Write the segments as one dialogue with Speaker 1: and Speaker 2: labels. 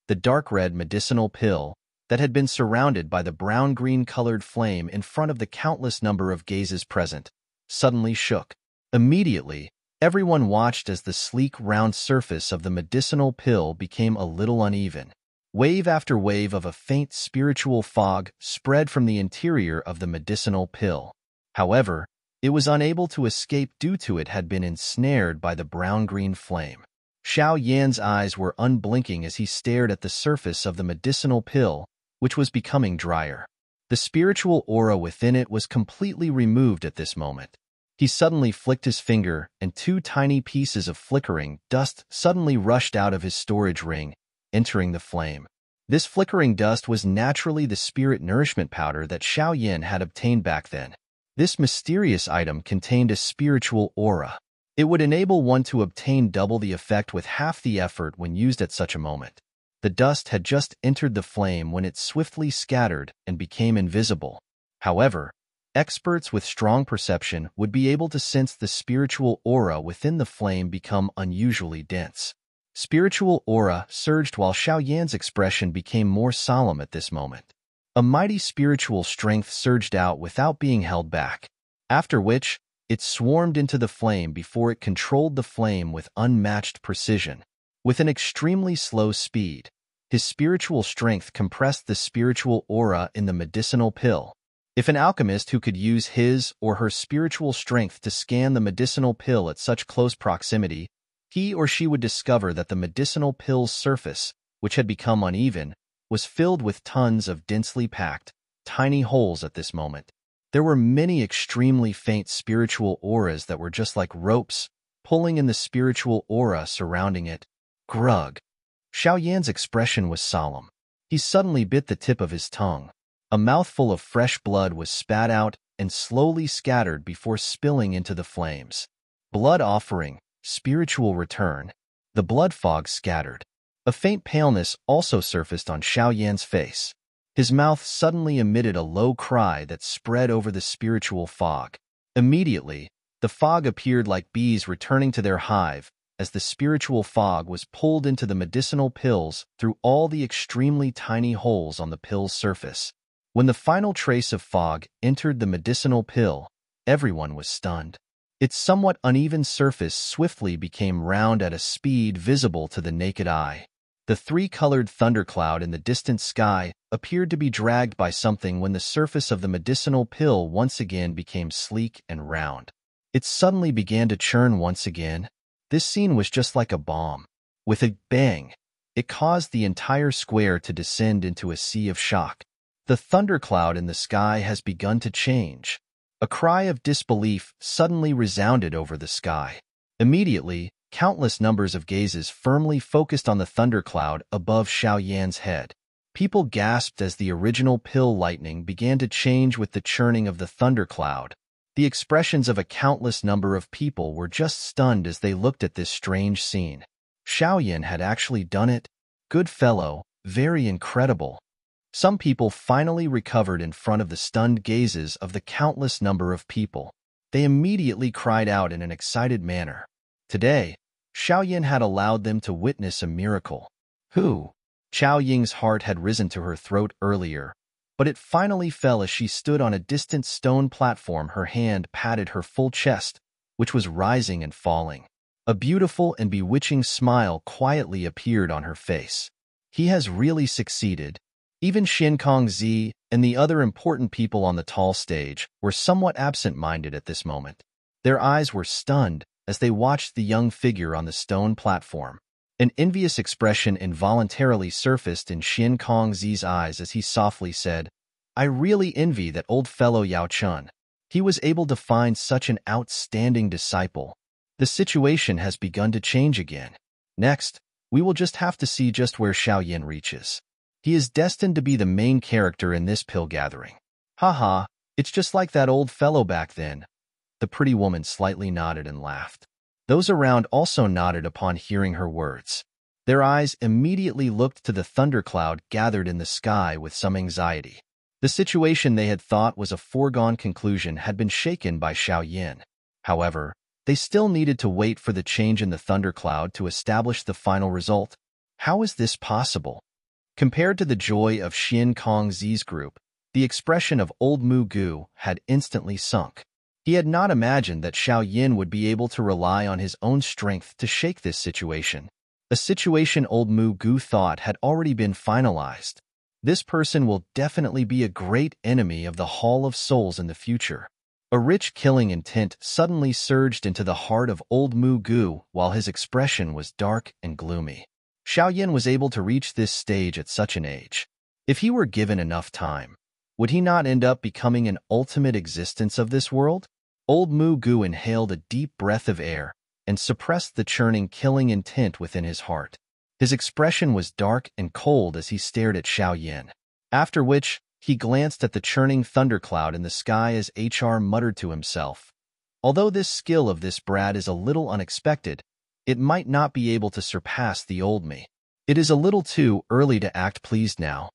Speaker 1: the dark red medicinal pill that had been surrounded by the brown-green colored flame in front of the countless number of gazes present, suddenly shook. Immediately, everyone watched as the sleek, round surface of the medicinal pill became a little uneven. Wave after wave of a faint spiritual fog spread from the interior of the medicinal pill. However, it was unable to escape due to it had been ensnared by the brown-green flame. Xiao Yan's eyes were unblinking as he stared at the surface of the medicinal pill, which was becoming drier. The spiritual aura within it was completely removed at this moment. He suddenly flicked his finger, and 2 tiny pieces of flickering dust suddenly rushed out of his storage ring, entering the flame. This flickering dust was naturally the spirit nourishment powder that Xiao Yan had obtained back then. This mysterious item contained a spiritual aura. It would enable one to obtain double the effect with half the effort when used at such a moment. The dust had just entered the flame when it swiftly scattered and became invisible. However, experts with strong perception would be able to sense the spiritual aura within the flame become unusually dense. Spiritual aura surged while Xiao Yan's expression became more solemn at this moment. A mighty spiritual strength surged out without being held back, after which, it swarmed into the flame before it controlled the flame with unmatched precision. With an extremely slow speed, his spiritual strength compressed the spiritual aura in the medicinal pill. If an alchemist who could use his or her spiritual strength to scan the medicinal pill at such close proximity, he or she would discover that the medicinal pill's surface, which had become uneven, was filled with tons of densely packed, tiny holes at this moment. There were many extremely faint spiritual auras that were just like ropes, pulling in the spiritual aura surrounding it. Grug. Xiao Yan's expression was solemn. He suddenly bit the tip of his tongue. A mouthful of fresh blood was spat out and slowly scattered before spilling into the flames. Blood offering, spiritual return. The blood fog scattered. A faint paleness also surfaced on Xiao Yan's face. His mouth suddenly emitted a low cry that spread over the spiritual fog. Immediately, the fog appeared like bees returning to their hive, as the spiritual fog was pulled into the medicinal pills through all the extremely tiny holes on the pill's surface. When the final trace of fog entered the medicinal pill, everyone was stunned. Its somewhat uneven surface swiftly became round at a speed visible to the naked eye. The 3-colored thundercloud in the distant sky appeared to be dragged by something when the surface of the medicinal pill once again became sleek and round. It suddenly began to churn once again. This scene was just like a bomb. With a bang, it caused the entire square to descend into a sea of shock. The thundercloud in the sky has begun to change. A cry of disbelief suddenly resounded over the sky. Immediately, countless numbers of gazes firmly focused on the thundercloud above Xiao Yan's head. People gasped as the original pill lightning began to change with the churning of the thundercloud. The expressions of a countless number of people were just stunned as they looked at this strange scene. Xiao Yan had actually done it? Good fellow, very incredible. Some people finally recovered in front of the stunned gazes of the countless number of people. They immediately cried out in an excited manner. Today, Xiao Yan had allowed them to witness a miracle. Who? Xiao Ying's heart had risen to her throat earlier, but it finally fell as she stood on a distant stone platform. Her hand patted her full chest, which was rising and falling. A beautiful and bewitching smile quietly appeared on her face. He has really succeeded. Even Xin Kongzi and the other important people on the tall stage were somewhat absent-minded at this moment. Their eyes were stunned as they watched the young figure on the stone platform. An envious expression involuntarily surfaced in Xin Kongzi's eyes as he softly said, "I really envy that old fellow Yao Chun. He was able to find such an outstanding disciple. The situation has begun to change again. Next, we will just have to see just where Xiao Yan reaches. He is destined to be the main character in this pill gathering. Haha, it's just like that old fellow back then." The pretty woman slightly nodded and laughed. Those around also nodded upon hearing her words. Their eyes immediately looked to the thundercloud gathered in the sky with some anxiety. The situation they had thought was a foregone conclusion had been shaken by Xiao Yan. However, they still needed to wait for the change in the thundercloud to establish the final result. How is this possible? Compared to the joy of Xin Kongzi's group, the expression of old Mu Gu had instantly sunk. He had not imagined that Xiao Yan would be able to rely on his own strength to shake this situation. A situation old Mu Gu thought had already been finalized. This person will definitely be a great enemy of the Hall of Souls in the future. A rich killing intent suddenly surged into the heart of old Mu Gu while his expression was dark and gloomy. Xiao Yan was able to reach this stage at such an age. If he were given enough time, would he not end up becoming an ultimate existence of this world? Old Mu Gu inhaled a deep breath of air and suppressed the churning killing intent within his heart. His expression was dark and cold as he stared at Xiao Yan. After which, he glanced at the churning thundercloud in the sky as HR muttered to himself. Although this skill of this brat is a little unexpected, it might not be able to surpass the old me. It is a little too early to act pleased now.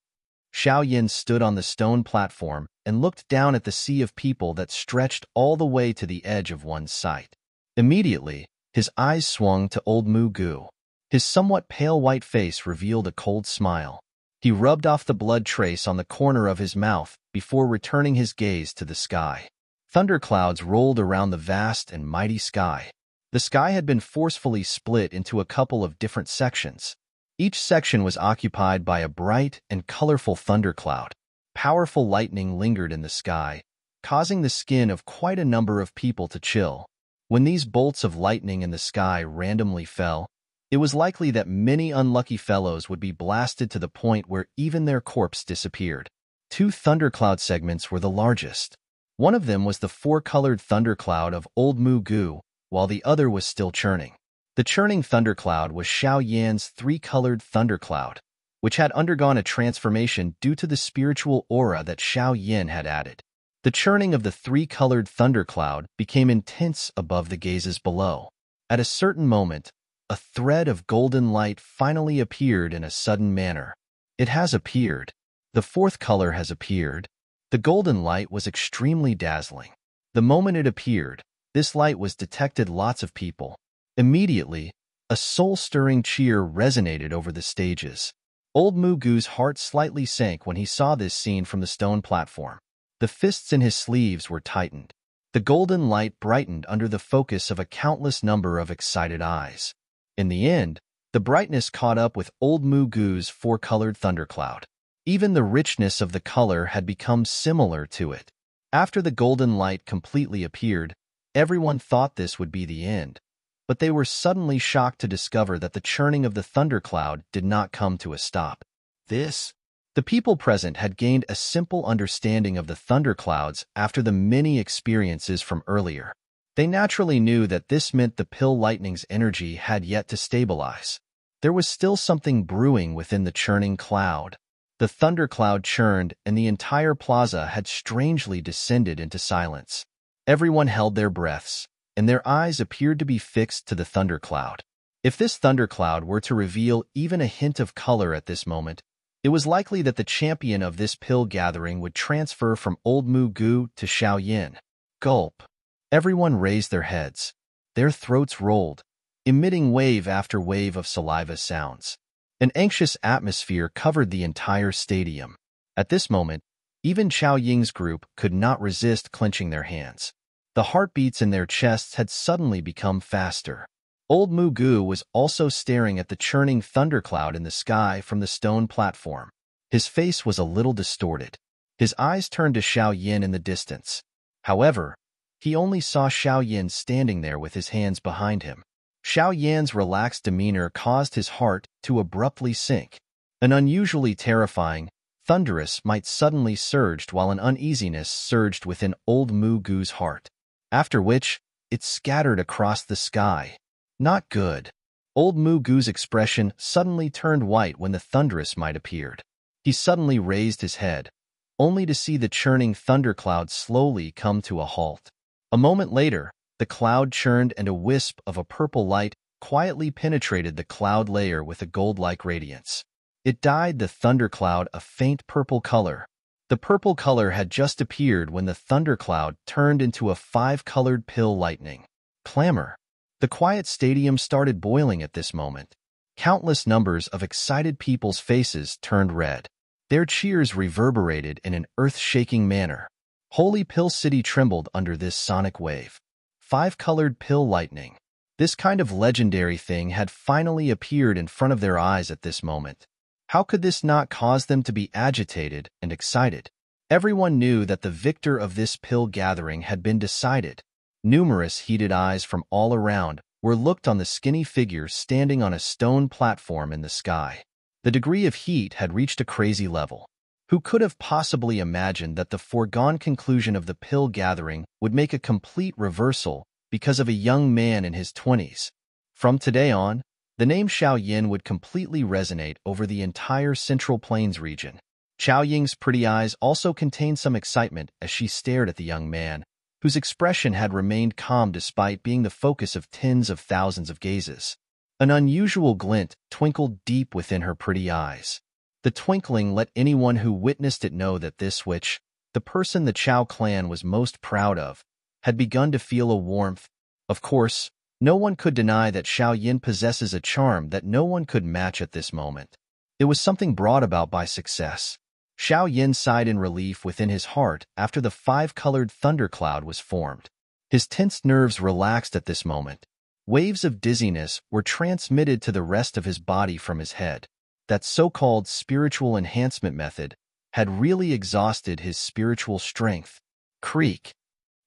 Speaker 1: Xiao Yan stood on the stone platform and looked down at the sea of people that stretched all the way to the edge of one's sight. Immediately, his eyes swung to old Mu Gu. His somewhat pale white face revealed a cold smile. He rubbed off the blood trace on the corner of his mouth before returning his gaze to the sky. Thunderclouds rolled around the vast and mighty sky. The sky had been forcefully split into a couple of different sections. Each section was occupied by a bright and colorful thundercloud. Powerful lightning lingered in the sky, causing the skin of quite a number of people to chill. When these bolts of lightning in the sky randomly fell, it was likely that many unlucky fellows would be blasted to the point where even their corpse disappeared. 2 thundercloud segments were the largest. One of them was the 4-colored thundercloud of old Mu Gu, while the other was still churning. The churning thundercloud was Xiao Yan's 3-colored thundercloud, which had undergone a transformation due to the spiritual aura that Xiao Yan had added. The churning of the 3-colored thundercloud became intense above the gazes below. At a certain moment, a thread of golden light finally appeared in a sudden manner. It has appeared. The 4th color has appeared. The golden light was extremely dazzling. The moment it appeared, this light was detected lots of people. Immediately, a soul-stirring cheer resonated over the stages. Old Mu Gu's heart slightly sank when he saw this scene from the stone platform. The fists in his sleeves were tightened. The golden light brightened under the focus of a countless number of excited eyes. In the end, the brightness caught up with old Mu Gu's 4-colored thundercloud. Even the richness of the color had become similar to it. After the golden light completely appeared, everyone thought this would be the end. But they were suddenly shocked to discover that the churning of the thundercloud did not come to a stop. The people present had gained a simple understanding of the thunderclouds after the many experiences from earlier. They naturally knew that this meant the pill lightning's energy had yet to stabilize. There was still something brewing within the churning cloud. The thundercloud churned and the entire plaza had strangely descended into silence. Everyone held their breaths, and their eyes appeared to be fixed to the thundercloud. If this thundercloud were to reveal even a hint of color at this moment, it was likely that the champion of this pill gathering would transfer from old Mu Gu to Xiao Yan. Gulp. Everyone raised their heads. Their throats rolled, emitting wave after wave of saliva sounds. An anxious atmosphere covered the entire stadium. At this moment, even Xiao Ying's group could not resist clenching their hands. The heartbeats in their chests had suddenly become faster. Old Mu Gu was also staring at the churning thundercloud in the sky from the stone platform. His face was a little distorted. His eyes turned to Xiao Yan in the distance. However, he only saw Xiao Yan standing there with his hands behind him. Xiao Yan's relaxed demeanor caused his heart to abruptly sink. An unusually terrifying, thunderous might suddenly surged while an uneasiness surged within old Mu Gu's heart. After which, it scattered across the sky. Not good. Old Mu Gu's expression suddenly turned white when the thunderous might appeared. He suddenly raised his head, only to see the churning thundercloud slowly come to a halt. A moment later, the cloud churned and a wisp of a purple light quietly penetrated the cloud layer with a gold-like radiance. It dyed the thundercloud a faint purple color. The purple color had just appeared when the thundercloud turned into a 5-colored pill lightning. Clamor. The quiet stadium started boiling at this moment. Countless numbers of excited people's faces turned red. Their cheers reverberated in an earth-shaking manner. Holy Pill City trembled under this sonic wave. Five-colored pill lightning. This kind of legendary thing had finally appeared in front of their eyes at this moment. How could this not cause them to be agitated and excited? Everyone knew that the victor of this pill gathering had been decided. Numerous heated eyes from all around were looked on the skinny figure standing on a stone platform in the sky. The degree of heat had reached a crazy level. Who could have possibly imagined that the foregone conclusion of the pill gathering would make a complete reversal because of a young man in his 20s? From today on, the name Xiao Yan would completely resonate over the entire Central Plains region. Xiao Ying's pretty eyes also contained some excitement as she stared at the young man, whose expression had remained calm despite being the focus of tens of thousands of gazes. An unusual glint twinkled deep within her pretty eyes. The twinkling let anyone who witnessed it know that this witch, the person the Chao clan was most proud of, had begun to feel a warmth. Of course, no one could deny that Xiao Yan possesses a charm that no one could match at this moment. It was something brought about by success. Xiao Yan sighed in relief within his heart after the five-colored thundercloud was formed. His tensed nerves relaxed at this moment. Waves of dizziness were transmitted to the rest of his body from his head. That so-called spiritual enhancement method had really exhausted his spiritual strength. Creak.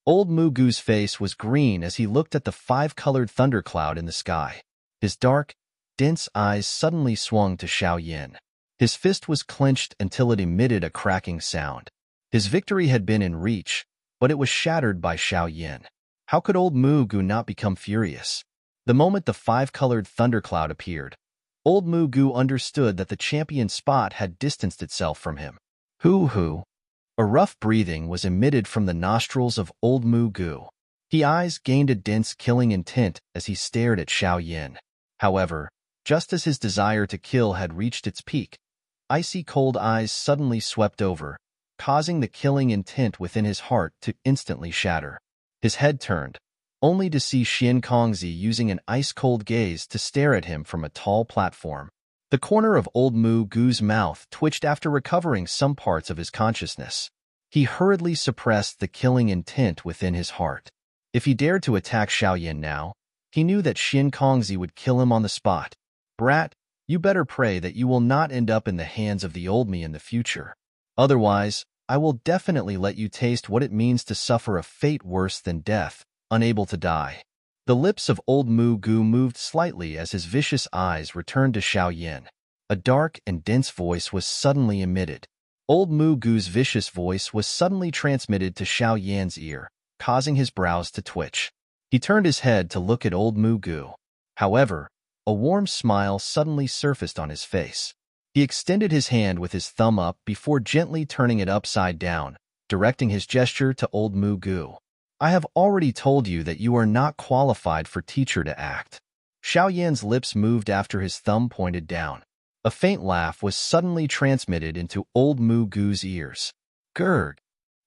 Speaker 1: Old Mugu's face was green as he looked at the five-colored thundercloud in the sky. His dark, dense eyes suddenly swung to Xiao Yan. His fist was clenched until it emitted a cracking sound. His victory had been in reach, but it was shattered by Xiao Yan. How could old Mugu not become furious? The moment the five-colored thundercloud appeared, old Mugu understood that the champion spot had distanced itself from him. Hoo-hoo. A rough breathing was emitted from the nostrils of old Mugu. His eyes gained a dense killing intent as he stared at Xiao Yan. However, just as his desire to kill had reached its peak, icy cold eyes suddenly swept over, causing the killing intent within his heart to instantly shatter. His head turned, only to see Xian Kongzi using an ice-cold gaze to stare at him from a tall platform. The corner of old Mugu's mouth twitched after recovering some parts of his consciousness. He hurriedly suppressed the killing intent within his heart. If he dared to attack Xiao Yan now, he knew that Xian Kongzi would kill him on the spot. Brat, you better pray that you will not end up in the hands of the old me in the future. Otherwise, I will definitely let you taste what it means to suffer a fate worse than death, unable to die. The lips of old Mugu moved slightly as his vicious eyes returned to Xiao Yan. A dark and dense voice was suddenly emitted. Old Mugu's vicious voice was suddenly transmitted to Xiao Yan's ear, causing his brows to twitch. He turned his head to look at old Mugu. However, a warm smile suddenly surfaced on his face. He extended his hand with his thumb up before gently turning it upside down, directing his gesture to old Mugu. I have already told you that you are not qualified for teacher to act. Xiao Yan's lips moved after his thumb pointed down. A faint laugh was suddenly transmitted into old Mugu's ears. Gurg.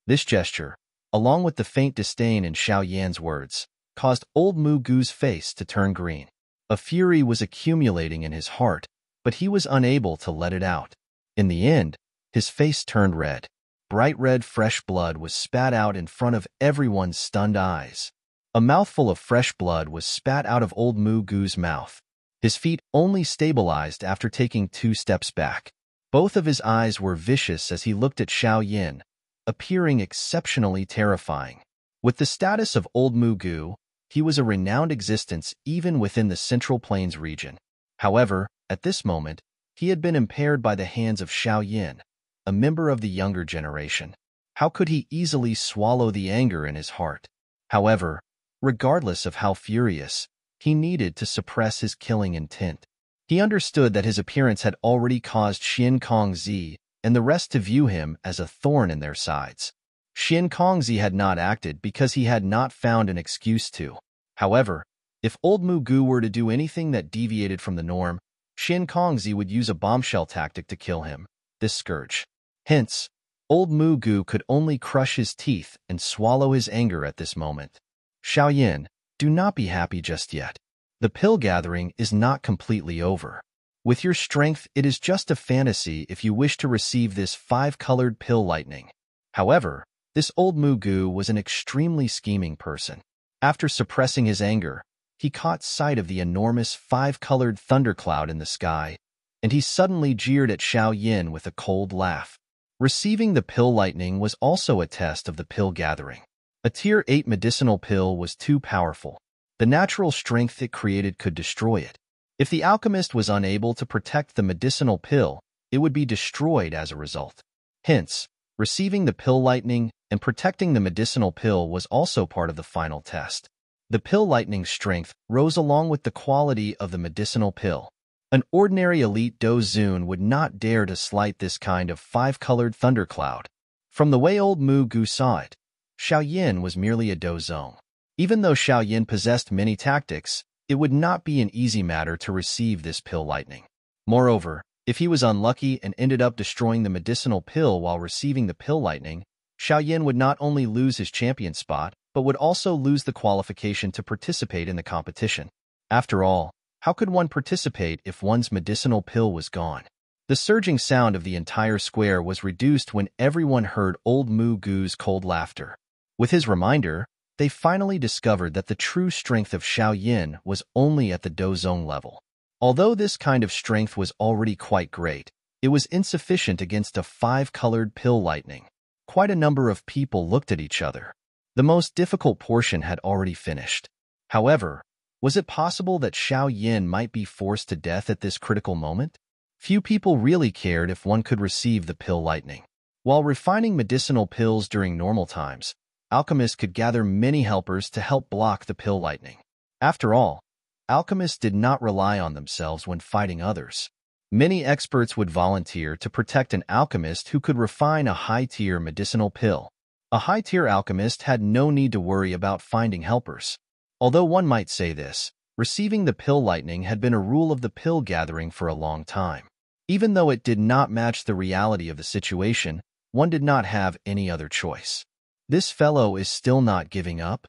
Speaker 1: This gesture, along with the faint disdain in Xiao Yan's words, caused old Mugu's face to turn green. A fury was accumulating in his heart, but he was unable to let it out. In the end, his face turned red. Bright red fresh blood was spat out in front of everyone's stunned eyes. A mouthful of fresh blood was spat out of old Mugu's mouth. His feet only stabilized after taking 2 steps back. Both of his eyes were vicious as he looked at Xiao Yan, appearing exceptionally terrifying. With the status of old Mugu, he was a renowned existence even within the Central Plains region. However, at this moment, he had been impaired by the hands of Xiao Yan, a member of the younger generation. How could he easily swallow the anger in his heart? However, regardless of how furious, he needed to suppress his killing intent. He understood that his appearance had already caused Xian Kongzi and the rest to view him as a thorn in their sides. Xian Kongzi had not acted because he had not found an excuse to. However, if old Mugu were to do anything that deviated from the norm, Xian Kongzi would use a bombshell tactic to kill him, this scourge. Hence, old Mugu could only crush his teeth and swallow his anger at this moment. Xiao Yan, do not be happy just yet. The pill gathering is not completely over. With your strength, it is just a fantasy if you wish to receive this 5-colored pill lightning. However, this old Mugu was an extremely scheming person. After suppressing his anger, he caught sight of the enormous 5-colored thundercloud in the sky, and he suddenly jeered at Xiao Yan with a cold laugh. Receiving the pill lightning was also a test of the pill gathering. A Tier 8 medicinal pill was too powerful. The natural strength it created could destroy it. If the alchemist was unable to protect the medicinal pill, it would be destroyed as a result. Hence, receiving the pill lightning and protecting the medicinal pill was also part of the final test. The pill lightning's strength rose along with the quality of the medicinal pill. An ordinary elite Dozun would not dare to slight this kind of 5-colored thundercloud. From the way old Mugu saw it, Xiao Yan was merely a Dozong. Even though Xiao Yan possessed many tactics, it would not be an easy matter to receive this pill lightning. Moreover, if he was unlucky and ended up destroying the medicinal pill while receiving the pill lightning, Xiao Yan would not only lose his champion spot, but would also lose the qualification to participate in the competition. After all, how could one participate if one's medicinal pill was gone? The surging sound of the entire square was reduced when everyone heard old Mugu's cold laughter. With his reminder, they finally discovered that the true strength of Xiao Yan was only at the Dozong level. Although this kind of strength was already quite great, it was insufficient against a 5-colored pill lightning. Quite a number of people looked at each other. The most difficult portion had already finished. However, was it possible that Xiao Yan might be forced to death at this critical moment? Few people really cared if one could receive the pill lightning. While refining medicinal pills during normal times, alchemists could gather many helpers to help block the pill lightning. After all, alchemists did not rely on themselves when fighting others. Many experts would volunteer to protect an alchemist who could refine a high-tier medicinal pill. A high-tier alchemist had no need to worry about finding helpers. Although one might say this, receiving the pill lightning had been a rule of the pill gathering for a long time. Even though it did not match the reality of the situation, one did not have any other choice. This fellow is still not giving up?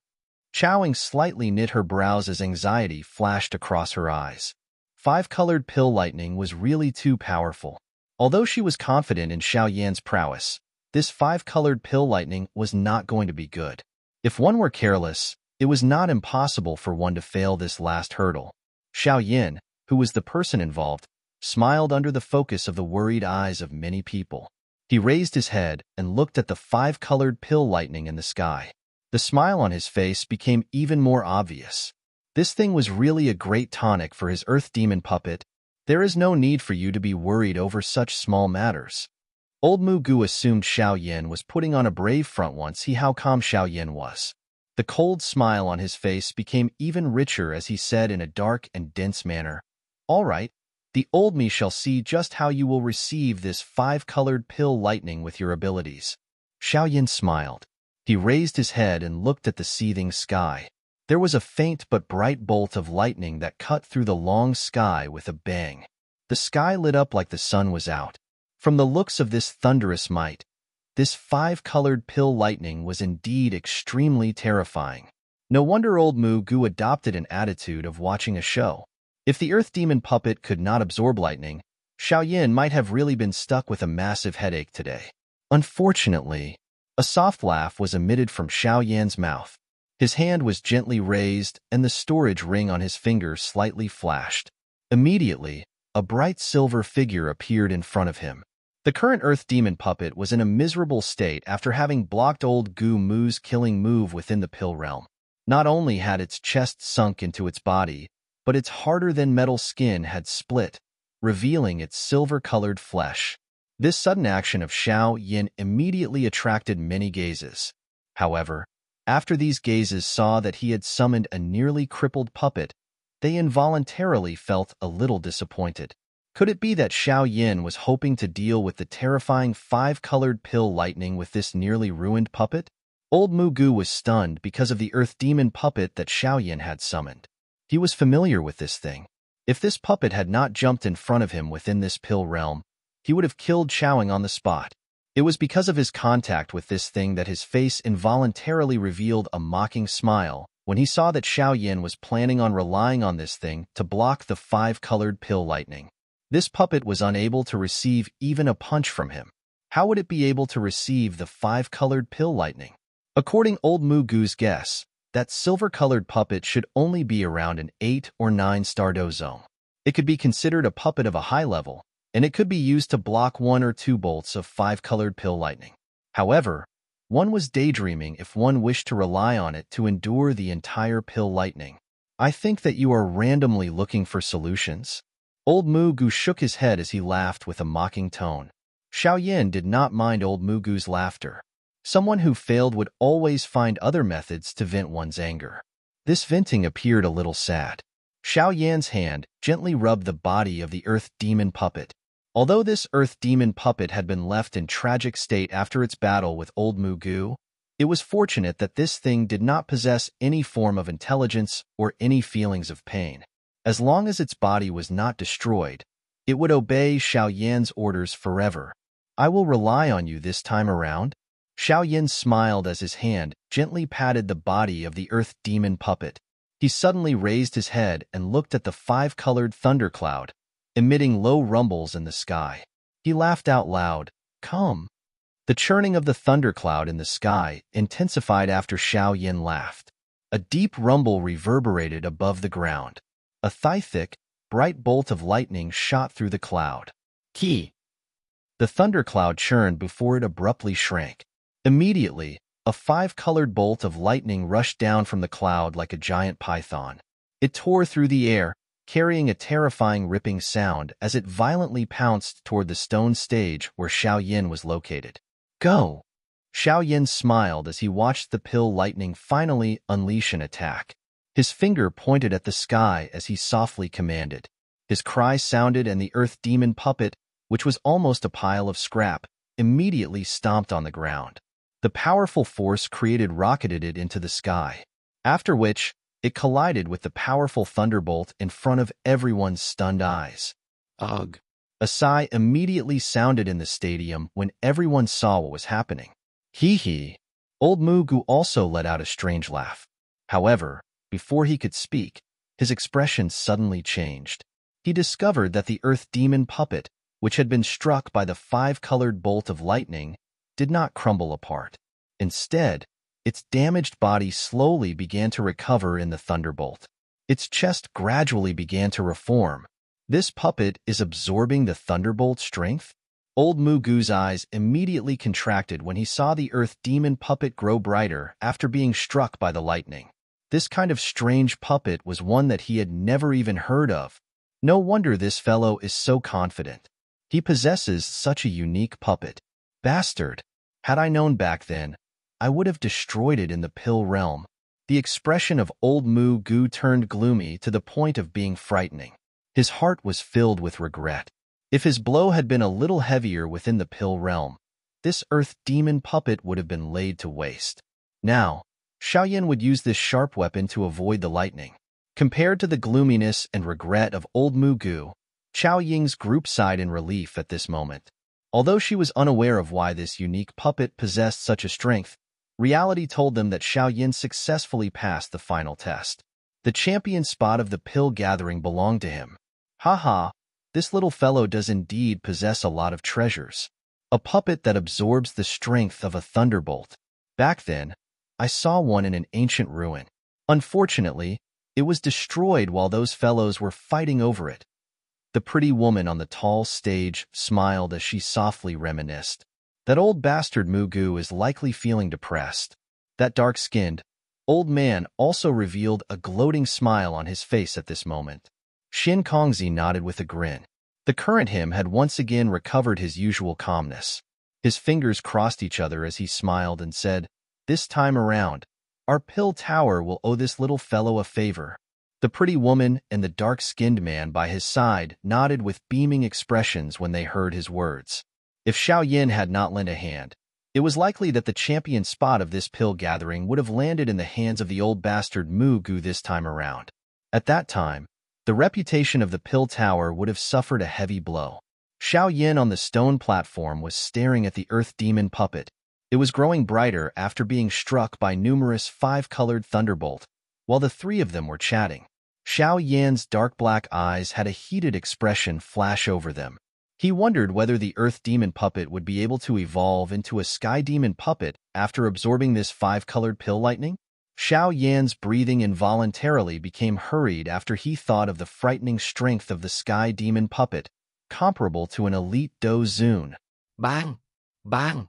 Speaker 1: Chowing slightly knit her brows as anxiety flashed across her eyes. 5-colored pill lightning was really too powerful. Although she was confident in Xiao Yan's prowess, this 5-colored pill lightning was not going to be good. If one were careless, it was not impossible for one to fail this last hurdle. Xiao Yan, who was the person involved, smiled under the focus of the worried eyes of many people. He raised his head and looked at the 5-colored pill lightning in the sky. The smile on his face became even more obvious. This thing was really a great tonic for his earth demon puppet. There is no need for you to be worried over such small matters. Old Mugu assumed Xiao Yan was putting on a brave front once he how calm Xiao Yan was. The cold smile on his face became even richer as he said in a dark and dense manner, "All right. The old me shall see just how you will receive this 5-colored pill lightning with your abilities." Xiao Yan smiled. He raised his head and looked at the seething sky. There was a faint but bright bolt of lightning that cut through the long sky with a bang. The sky lit up like the sun was out. From the looks of this thunderous might, this 5-colored pill lightning was indeed extremely terrifying. No wonder old Mugu adopted an attitude of watching a show. If the earth demon puppet could not absorb lightning, Xiao Yan might have really been stuck with a massive headache today. Unfortunately, a soft laugh was emitted from Xiao Yan's mouth. His hand was gently raised, and the storage ring on his finger slightly flashed. Immediately, a bright silver figure appeared in front of him. The current earth demon puppet was in a miserable state after having blocked old Gu Mu's killing move within the pill realm. Not only had its chest sunk into its body, but its harder-than-metal skin had split, revealing its silver-colored flesh. This sudden action of Xiao Yan immediately attracted many gazes. However, after these gazes saw that he had summoned a nearly crippled puppet, they involuntarily felt a little disappointed. Could it be that Xiao Yan was hoping to deal with the terrifying 5-colored pill lightning with this nearly ruined puppet? Old Mugu was stunned because of the earth demon puppet that Xiao Yan had summoned. He was familiar with this thing. If this puppet had not jumped in front of him within this pill realm, he would have killed Chowing on the spot. It was because of his contact with this thing that his face involuntarily revealed a mocking smile when he saw that Xiao Yan was planning on relying on this thing to block the 5-colored pill lightning. This puppet was unable to receive even a punch from him. How would it be able to receive the 5-colored pill lightning? According Old Mugu's guess, that silver-colored puppet should only be around an 8 or 9 star dozome. It could be considered a puppet of a high level, and it could be used to block 1 or 2 bolts of 5-colored pill lightning. However, one was daydreaming if one wished to rely on it to endure the entire pill lightning. I think that you are randomly looking for solutions. Old Mugu shook his head as he laughed with a mocking tone. Xiao Yan did not mind Old Mugu's laughter. Someone who failed would always find other methods to vent one's anger. This venting appeared a little sad. Xiao Yan's hand gently rubbed the body of the Earth Demon puppet. Although this Earth Demon puppet had been left in tragic state after its battle with Old Mugu, it was fortunate that this thing did not possess any form of intelligence or any feelings of pain. As long as its body was not destroyed, it would obey Xiao Yan's orders forever. I will rely on you this time around. Xiao Yan smiled as his hand gently patted the body of the Earth Demon puppet. He suddenly raised his head and looked at the 5-colored thundercloud, emitting low rumbles in the sky. He laughed out loud. Come. The churning of the thundercloud in the sky intensified after Xiao Yan laughed. A deep rumble reverberated above the ground. A thick, bright bolt of lightning shot through the cloud. Key. The thundercloud churned before it abruptly shrank. Immediately, a 5-colored bolt of lightning rushed down from the cloud like a giant python. It tore through the air, carrying a terrifying ripping sound as it violently pounced toward the stone stage where Xiao Yan was located. Go! Xiao Yan smiled as he watched the pill lightning finally unleash an attack. His finger pointed at the sky as he softly commanded. His cry sounded and the Earth Demon puppet, which was almost a pile of scrap, immediately stomped on the ground. The powerful force rocketed it into the sky, after which it collided with the powerful thunderbolt in front of everyone's stunned eyes. Ugh! A sigh immediately sounded in the stadium when everyone saw what was happening. Hee hee! Old Mugu also let out a strange laugh. However, before he could speak, his expression suddenly changed. He discovered that the Earth Demon puppet, which had been struck by the 5-colored bolt of lightning, did not crumble apart. Instead, its damaged body slowly began to recover in the thunderbolt. Its chest gradually began to reform. This puppet is absorbing the thunderbolt strength? Old Mugu's eyes immediately contracted when he saw the Earth Demon puppet grow brighter after being struck by the lightning. This kind of strange puppet was one that he had never even heard of. No wonder this fellow is so confident. He possesses such a unique puppet. Bastard! Had I known back then, I would have destroyed it in the pill realm. The expression of Old Mugu turned gloomy to the point of being frightening. His heart was filled with regret. If his blow had been a little heavier within the pill realm, this Earth Demon puppet would have been laid to waste. Now, Xiao Yan would use this sharp weapon to avoid the lightning. Compared to the gloominess and regret of Old Mugu, Xiao Ying's group sighed in relief at this moment. Although she was unaware of why this unique puppet possessed such a strength, reality told them that Xiao Yan successfully passed the final test. The champion spot of the pill gathering belonged to him. Haha, this little fellow does indeed possess a lot of treasures. A puppet that absorbs the strength of a thunderbolt. Back then, I saw one in an ancient ruin. Unfortunately, it was destroyed while those fellows were fighting over it. The pretty woman on the tall stage smiled as she softly reminisced. That old bastard Mugu is likely feeling depressed. That dark-skinned, old man also revealed a gloating smile on his face at this moment. Shin Kongzi nodded with a grin. The current him had once again recovered his usual calmness. His fingers crossed each other as he smiled and said, "This time around, our pill tower will owe this little fellow a favor." The pretty woman and the dark-skinned man by his side nodded with beaming expressions when they heard his words. If Xiao Yan had not lent a hand, it was likely that the champion spot of this pill gathering would have landed in the hands of the old bastard Mugu this time around. At that time, the reputation of the pill tower would have suffered a heavy blow. Xiao Yan on the stone platform was staring at the Earth Demon puppet. It was growing brighter after being struck by numerous 5-colored thunderbolt, while the three of them were chatting. Xiao Yan's dark black eyes had a heated expression flash over them. He wondered whether the Earth Demon puppet would be able to evolve into a Sky Demon puppet after absorbing this five-colored pill lightning. Xiao Yan's breathing involuntarily became hurried after he thought of the frightening strength of the Sky Demon puppet, comparable to an elite Dozun.
Speaker 2: Bang! Bang!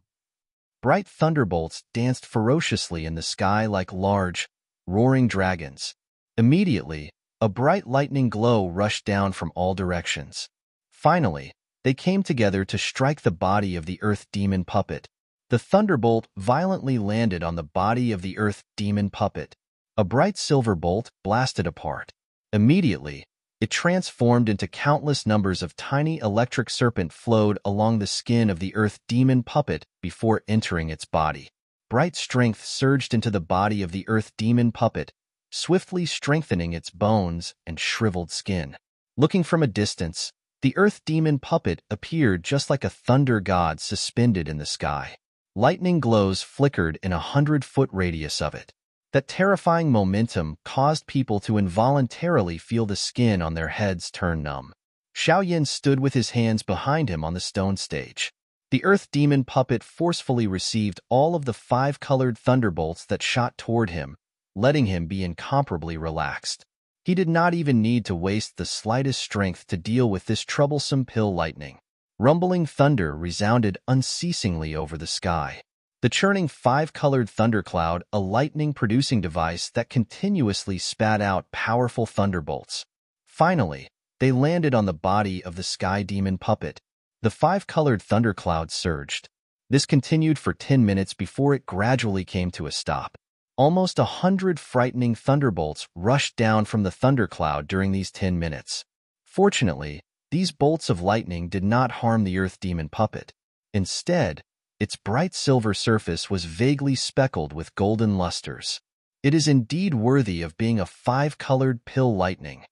Speaker 1: Bright thunderbolts danced ferociously in the sky like large, roaring dragons. Immediately, a bright lightning glow rushed down from all directions. Finally, they came together to strike the body of the Earth Demon puppet. The thunderbolt violently landed on the body of the Earth Demon puppet. A bright silver bolt blasted apart. Immediately, it transformed into countless numbers of tiny electric serpent flowed along the skin of the Earth Demon puppet before entering its body. Bright strength surged into the body of the Earth Demon puppet, swiftly strengthening its bones and shriveled skin. Looking from a distance, the Earth Demon puppet appeared just like a thunder god suspended in the sky. Lightning glows flickered in 100-foot radius of it. That terrifying momentum caused people to involuntarily feel the skin on their heads turn numb. Xiao Yan stood with his hands behind him on the stone stage. The Earth Demon puppet forcefully received all of the five-colored thunderbolts that shot toward him, letting him be incomparably relaxed. He did not even need to waste the slightest strength to deal with this troublesome pill lightning. Rumbling thunder resounded unceasingly over the sky. The churning five-colored thundercloud, a lightning-producing device that continuously spat out powerful thunderbolts. Finally, they landed on the body of the Sky Demon puppet. The five-colored thundercloud surged. This continued for 10 minutes before it gradually came to a stop. Almost 100 frightening thunderbolts rushed down from the thundercloud during these 10 minutes. Fortunately, these bolts of lightning did not harm the Earth Demon puppet. Instead, its bright silver surface was vaguely speckled with golden lusters. It is indeed worthy of being a five-colored pill lightning.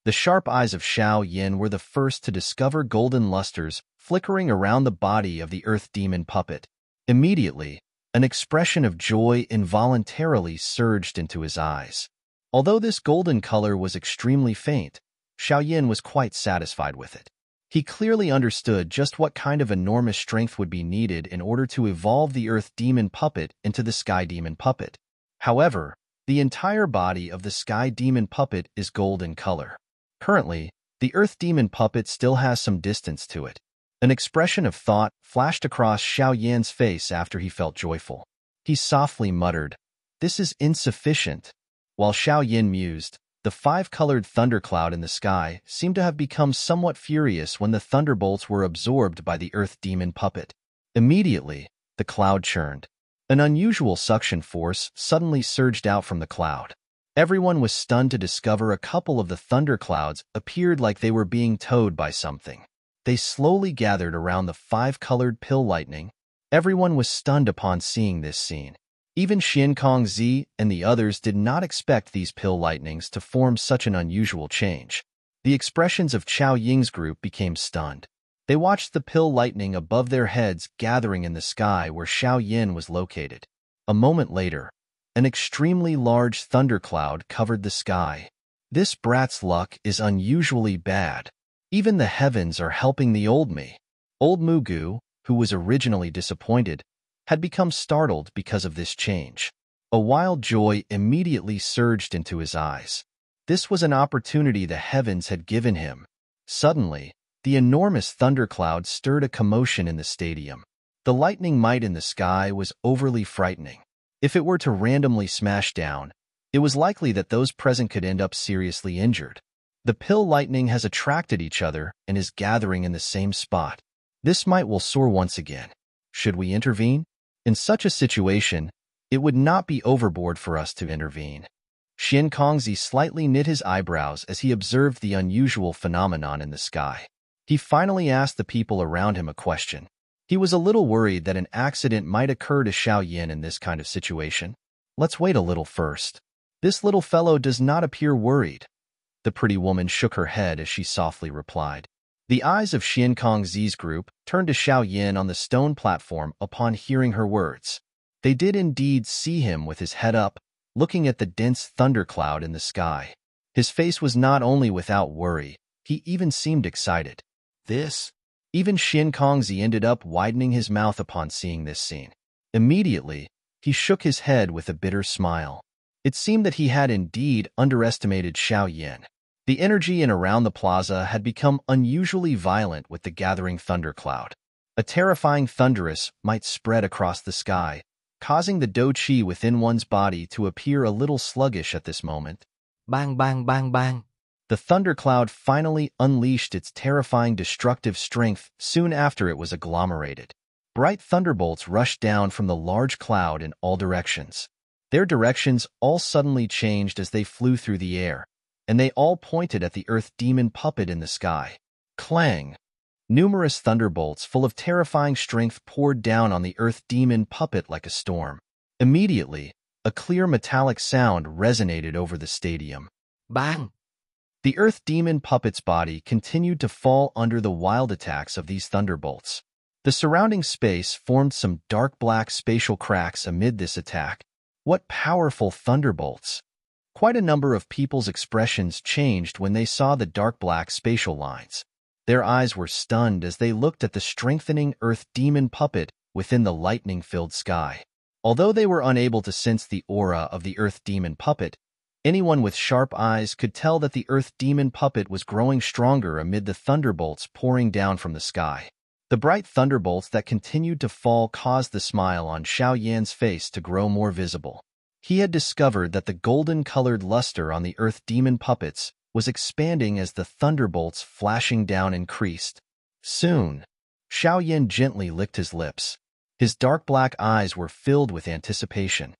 Speaker 1: The sharp eyes of Xiao Yan were the first to discover golden lusters flickering around the body of the Earth Demon puppet. Immediately, an expression of joy involuntarily surged into his eyes. Although this golden color was extremely faint, Xiao Yan was quite satisfied with it. He clearly understood just what kind of enormous strength would be needed in order to evolve the Earth Demon puppet into the Sky Demon puppet. However, the entire body of the Sky Demon puppet is gold in color. Currently, the Earth Demon puppet still has some distance to it. An expression of thought flashed across Xiao Yan's face after he felt joyful. He softly muttered, "This is insufficient." While Xiao Yan mused, the five-colored thundercloud in the sky seemed to have become somewhat furious when the thunderbolts were absorbed by the Earth Demon puppet. Immediately, the cloud churned. An unusual suction force suddenly surged out from the cloud. Everyone was stunned to discover a couple of the thunderclouds appeared like they were being towed by something. They slowly gathered around the five-colored pill lightning. Everyone was stunned upon seeing this scene. Even Xiankongzi and the others did not expect these pill lightnings to form such an unusual change. The expressions of Chao Ying's group became stunned. They watched the pill lightning above their heads gathering in the sky where Xiao Yan was located. A moment later, an extremely large thundercloud covered the sky. This brat's luck is unusually bad. Even the heavens are helping the old me. Old Mugu, who was originally disappointed, had become startled because of this change. A wild joy immediately surged into his eyes. This was an opportunity the heavens had given him. Suddenly, the enormous thundercloud stirred a commotion in the stadium. The lightning might in the sky was overly frightening. If it were to randomly smash down, it was likely that those present could end up seriously injured. The pill lightning has attracted each other and is gathering in the same spot. This might will soar once again. Should we intervene? In such a situation, it would not be overboard for us to intervene. Xiankongzi slightly knit his eyebrows as he observed the unusual phenomenon in the sky. He finally asked the people around him a question. He was a little worried that an accident might occur to Xiao Yan in this kind of situation. Let's wait a little first. This little fellow does not appear worried. The pretty woman shook her head as she softly replied. The eyes of Xiankongzi's group turned to Xiao Yan on the stone platform upon hearing her words. They did indeed see him with his head up, looking at the dense thundercloud in the sky. His face was not only without worry, he even seemed excited.
Speaker 2: This?
Speaker 1: Even Shin Kongzi ended up widening his mouth upon seeing this scene. Immediately, he shook his head with a bitter smile. It seemed that he had indeed underestimated Xiao Yan. The energy in around the plaza had become unusually violent with the gathering thundercloud. A terrifying thunderous might spread across the sky, causing the do qi within one's body to appear a little sluggish at this moment.
Speaker 2: Bang, bang, bang, bang.
Speaker 1: The thundercloud finally unleashed its terrifying destructive strength soon after it was agglomerated. Bright thunderbolts rushed down from the large cloud in all directions. Their directions all suddenly changed as they flew through the air, and they all pointed at the earth demon puppet in the sky. Clang! Numerous thunderbolts full of terrifying strength poured down on the earth demon puppet like a storm. Immediately, a clear metallic sound resonated over the stadium.
Speaker 2: Bang!
Speaker 1: The earth demon puppet's body continued to fall under the wild attacks of these thunderbolts. The surrounding space formed some dark black spatial cracks amid this attack. What powerful thunderbolts! Quite a number of people's expressions changed when they saw the dark black spatial lines. Their eyes were stunned as they looked at the strengthening earth demon puppet within the lightning-filled sky. Although they were unable to sense the aura of the earth demon puppet, anyone with sharp eyes could tell that the earth demon puppet was growing stronger amid the thunderbolts pouring down from the sky. The bright thunderbolts that continued to fall caused the smile on Xiao Yan's face to grow more visible. He had discovered that the golden-colored luster on the earth demon puppets was expanding as the thunderbolts flashing down increased. Soon, Xiao Yan gently licked his lips. His dark black eyes were filled with anticipation.